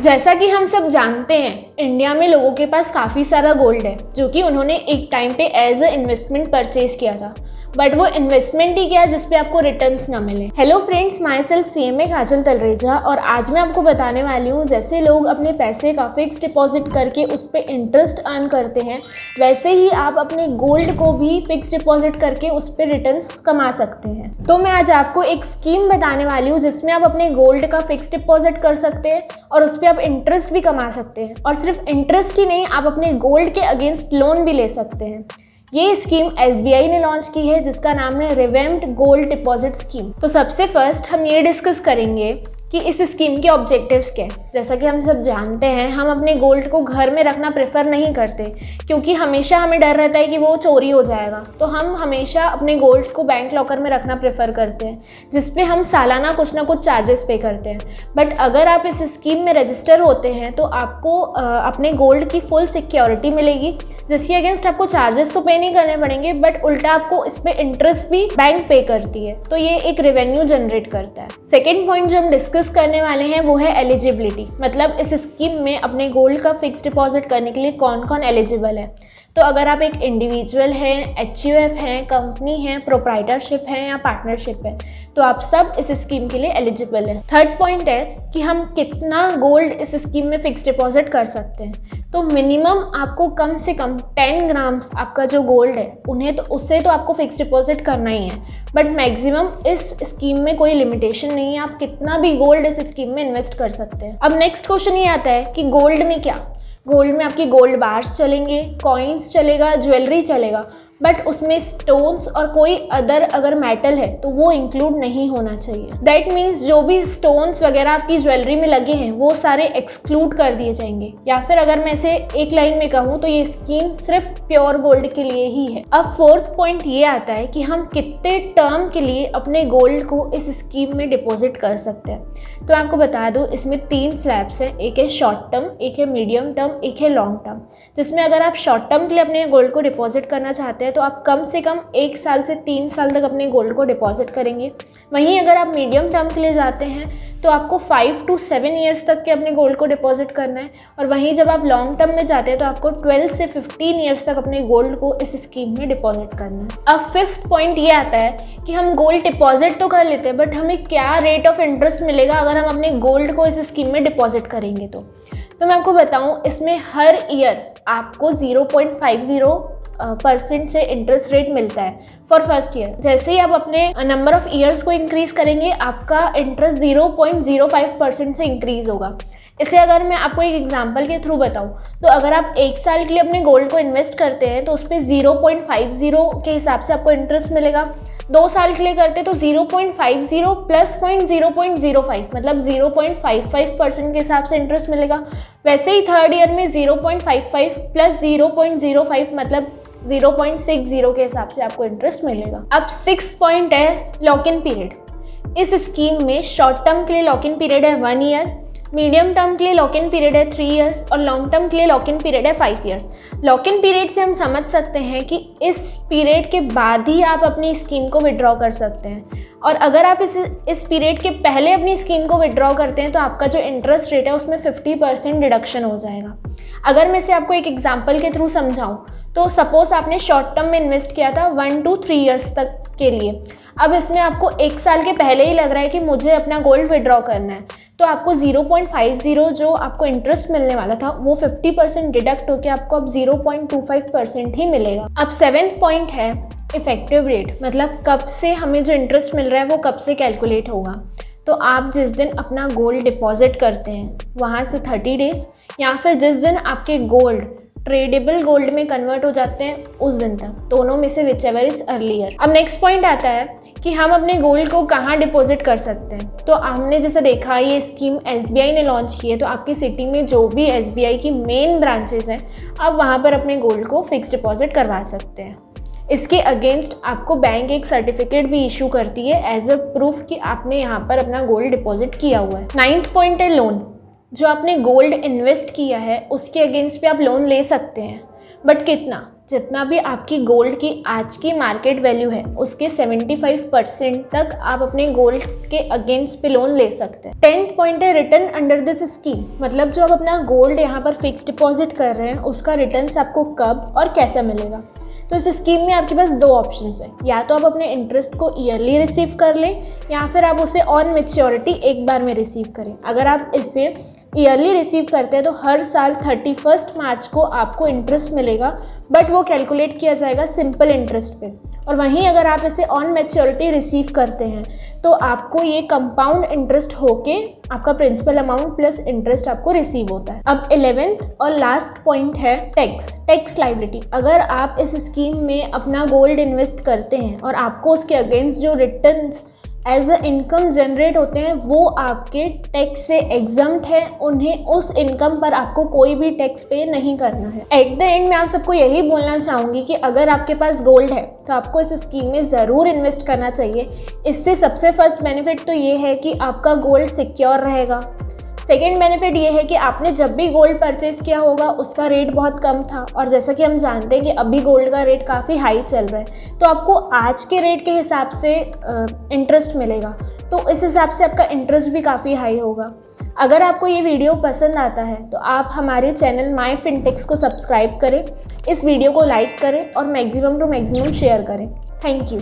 जैसा कि हम सब जानते हैं, इंडिया में लोगों के पास काफ़ी सारा गोल्ड है जो कि उन्होंने एक टाइम पे एज अ इन्वेस्टमेंट परचेज किया था, बट वो इन्वेस्टमेंट ही क्या जिस पे आपको रिटर्न्स ना मिले। Hello friends, my self CMA काजल तलरेजा, और आज मैं आपको बताने वाली हूँ जैसे लोग अपने पैसे का फिक्स डिपॉजिट करके उस पर इंटरेस्ट अर्न करते हैं, वैसे ही आप अपने गोल्ड को भी फिक्स डिपॉजिट करके उस पर रिटर्न्स कमा सकते हैं। तो मैं आज आपको एक स्कीम बताने वाली हूँ जिसमें आप अपने गोल्ड का फिक्स डिपॉजिट कर सकते हैं और उस पर आप इंटरेस्ट भी कमा सकते हैं, और सिर्फ इंटरेस्ट ही नहीं, आप अपने गोल्ड के अगेंस्ट लोन भी ले सकते हैं। ये स्कीम SBI ने लॉन्च की है जिसका नाम है रिवैम्प्ड गोल्ड डिपॉजिट स्कीम। तो सबसे फर्स्ट हम ये डिस्कस करेंगे कि इस स्कीम के ऑब्जेक्टिव्स क्या है। जैसा कि हम सब जानते हैं, हम अपने गोल्ड को घर में रखना प्रेफर नहीं करते क्योंकि हमेशा हमें डर रहता है कि वो चोरी हो जाएगा। तो हम हमेशा अपने गोल्ड्स को बैंक लॉकर में रखना प्रेफर करते हैं, जिस पे हम सालाना कुछ ना कुछ चार्जेस पे करते हैं। बट अगर आप इस स्कीम में रजिस्टर होते हैं तो आपको अपने गोल्ड की फुल सिक्योरिटी मिलेगी, जिसके अगेंस्ट आपको चार्जेस तो पे नहीं करने पड़ेंगे, बट उल्टा आपको इस पर इंटरेस्ट भी बैंक पे करती है। तो ये एक रेवेन्यू जनरेट करता है। सेकेंड पॉइंट जो हम डिस्कस करने वाले हैं वो है एलिजिबिलिटी, मतलब इस स्कीम में अपने गोल्ड का फिक्स डिपॉजिट करने के लिए कौन कौन एलिजिबल है। तो अगर आप एक इंडिविजुअल हैं, HUF हैं, कंपनी है, प्रोप्राइटरशिप है या पार्टनरशिप है, तो आप सब इस स्कीम के लिए एलिजिबल हैं। थर्ड पॉइंट है कि हम कितना गोल्ड इस स्कीम में फिक्स डिपॉजिट कर सकते हैं। तो मिनिमम आपको कम से कम 10 ग्राम्स आपका जो गोल्ड है उससे तो आपको फिक्स डिपॉजिट करना ही है, बट मैक्सिमम इस स्कीम में कोई लिमिटेशन नहीं है, आप कितना भी गोल्ड इस स्कीम में इन्वेस्ट कर सकते हैं। अब नेक्स्ट क्वेश्चन ये आता है कि गोल्ड में क्या, गोल्ड में आपकी गोल्ड बार्स चलेंगे, कॉइन्स चलेगा, ज्वेलरी चलेगा, बट उसमें स्टोन्स और कोई अगर मेटल है तो वो इंक्लूड नहीं होना चाहिए। दैट मीन्स जो भी स्टोन्स वगैरह आपकी ज्वेलरी में लगे हैं वो सारे एक्सक्लूड कर दिए जाएंगे, या फिर अगर मैं इसे एक लाइन में कहूँ तो ये स्कीम सिर्फ प्योर गोल्ड के लिए ही है। अब फोर्थ पॉइंट ये आता है कि हम कितने टर्म के लिए अपने गोल्ड को इस स्कीम में डिपॉजिट कर सकते हैं। तो आपको बता दूँ, इसमें 3 स्लैब्स हैं, एक है शॉर्ट टर्म, एक है मीडियम टर्म, एक है लॉन्ग टर्म। जिसमें अगर आप शॉर्ट टर्म के लिए अपने गोल्ड को डिपॉजिट करना चाहते हैं तो आप कम से कम 1 साल से 3 साल तक अपने गोल्ड को डिपॉजिट करेंगे। वहीं अगर आप मीडियम टर्म के लिए जाते हैं तो आपको 5 to 7 ईयर्स तक के अपने गोल्ड को डिपॉजिट करना है, और वहीं जब आप लॉन्ग टर्म में जाते हैं तो आपको 12 से 15 ईयर्स तक अपने गोल्ड को इस स्कीम में डिपॉजिट करना है। अब फिफ्थ पॉइंट ये आता है कि हम गोल्ड डिपॉजिट तो कर लेते हैं, बट हमें क्या रेट ऑफ इंटरेस्ट मिलेगा अगर हम अपने गोल्ड को इस स्कीम में डिपॉजिट करेंगे। तो मैं आपको बताऊं, इसमें हर ईयर आपको 0.50% से इंटरेस्ट रेट मिलता है फॉर फर्स्ट ईयर। जैसे ही आप अपने नंबर ऑफ ईयर्स को इंक्रीज करेंगे, आपका इंटरेस्ट 0.05% से इंक्रीज होगा। इसे अगर मैं आपको एक एग्जांपल के थ्रू बताऊं, तो अगर आप 1 साल के लिए अपने गोल्ड को इन्वेस्ट करते हैं तो उस पर 0.50 के हिसाब से आपको इंटरेस्ट मिलेगा। 2 साल के लिए करते तो 0.50 प्लस 0.05 मतलब 0.55% के हिसाब से इंटरेस्ट मिलेगा। वैसे ही थर्ड ईयर में 0.55 प्लस 0.05 मतलब 0.60 के हिसाब से आपको इंटरेस्ट मिलेगा। अब 6th पॉइंट है लॉक इन पीरियड। इस स्कीम में शॉर्ट टर्म के लिए लॉक इन पीरियड है 1 ईयर, मीडियम टर्म के लिए लॉक इन पीरियड है 3 ईयर्स और लॉन्ग टर्म के लिए लॉक इन पीरियड है 5 ईयर्स। लॉक इन पीरियड से हम समझ सकते हैं कि इस पीरियड के बाद ही आप अपनी स्कीम को विड्रॉ कर सकते हैं, और अगर आप इस पीरियड के पहले अपनी स्कीम को विड्रॉ करते हैं तो आपका जो इंटरेस्ट रेट है उसमें 50% डिडक्शन हो जाएगा। अगर मैं इसे आपको एक एग्जाम्पल के थ्रू समझाऊँ तो सपोज आपने शॉर्ट टर्म में इन्वेस्ट किया था 1 to 3 ईयर्स तक के लिए। अब इसमें आपको 1 साल के पहले ही लग रहा है कि मुझे अपना गोल्ड विड्रॉ करना है, तो आपको 0.50 जो आपको इंटरेस्ट मिलने वाला था वो 50% डिडक्ट होकर आपको अब 0.25% ही मिलेगा। अब 7th पॉइंट है इफेक्टिव रेट, मतलब कब से हमें जो इंटरेस्ट मिल रहा है वो कब से कैलकुलेट होगा। तो आप जिस दिन अपना गोल्ड डिपॉजिट करते हैं वहाँ से 30 डेज, या फिर जिस दिन आपके गोल्ड ट्रेडेबल गोल्ड में कन्वर्ट हो जाते हैं उस दिन तक, दोनों में से विचएवर इज अर्लियर। अब नेक्स्ट पॉइंट आता है कि हम अपने गोल्ड को कहाँ डिपॉजिट कर सकते हैं। तो हमने जैसे देखा ये स्कीम SBI ने लॉन्च की है, तो आपकी सिटी में जो भी SBI की मेन ब्रांचेस हैं आप वहाँ पर अपने गोल्ड को फिक्स डिपॉजिट करवा सकते हैं। इसके अगेंस्ट आपको बैंक एक सर्टिफिकेट भी इशू करती है एज अ प्रूफ कि आपने यहाँ पर अपना गोल्ड डिपॉजिट किया हुआ है। 9th पॉइंट है लोन। जो आपने गोल्ड इन्वेस्ट किया है उसके अगेंस्ट भी आप लोन ले सकते हैं, बट कितना, जितना भी आपकी गोल्ड की आज की मार्केट वैल्यू है उसके 75% तक आप अपने गोल्ड के अगेंस्ट पे लोन ले सकते हैं। 10th पॉइंट है रिटर्न अंडर दिस स्कीम, मतलब जो आप अपना गोल्ड यहाँ पर फिक्स डिपॉजिट कर रहे हैं उसका रिटर्न आपको कब और कैसे मिलेगा। तो इस स्कीम में आपके पास 2 ऑप्शंस हैं, या तो आप अपने इंटरेस्ट को ईयरली रिसीव कर लें या फिर आप उसे ऑन मैच्योरिटी एक बार में रिसीव करें। अगर आप इसे ईयरली रिसीव करते हैं तो हर साल 31 मार्च को आपको इंटरेस्ट मिलेगा, बट वो कैलकुलेट किया जाएगा सिंपल इंटरेस्ट पे। और वहीं अगर आप इसे ऑन मैच्योरिटी रिसीव करते हैं तो आपको ये कंपाउंड इंटरेस्ट होके आपका प्रिंसिपल अमाउंट प्लस इंटरेस्ट आपको रिसीव होता है। अब 11th और लास्ट पॉइंट है टैक्स लायबिलिटी। अगर आप इस स्कीम में अपना गोल्ड इन्वेस्ट करते हैं और आपको उसके अगेंस्ट जो returns as a income generate होते हैं वो आपके टैक्स से एग्जम्प्ट है, उन्हें उस इनकम पर आपको कोई भी टैक्स पे नहीं करना है। एट द एंड मैं आप सबको यही बोलना चाहूँगी कि अगर आपके पास गोल्ड है तो आपको इस स्कीम में ज़रूर इन्वेस्ट करना चाहिए। इससे सबसे फर्स्ट बेनिफिट तो ये है कि आपका गोल्ड सिक्योर रहेगा। सेकेंड बेनिफिट ये है कि आपने जब भी गोल्ड परचेज़ किया होगा उसका रेट बहुत कम था, और जैसा कि हम जानते हैं कि अभी गोल्ड का रेट काफ़ी हाई चल रहा है, तो आपको आज के रेट के हिसाब से इंटरेस्ट मिलेगा, तो इस हिसाब से आपका इंटरेस्ट भी काफ़ी हाई होगा। अगर आपको ये वीडियो पसंद आता है तो आप हमारे चैनल माय फिनटेक्स को सब्सक्राइब करें, इस वीडियो को लाइक करें और मैक्सिमम टू मैक्सिमम शेयर करें। Thank you.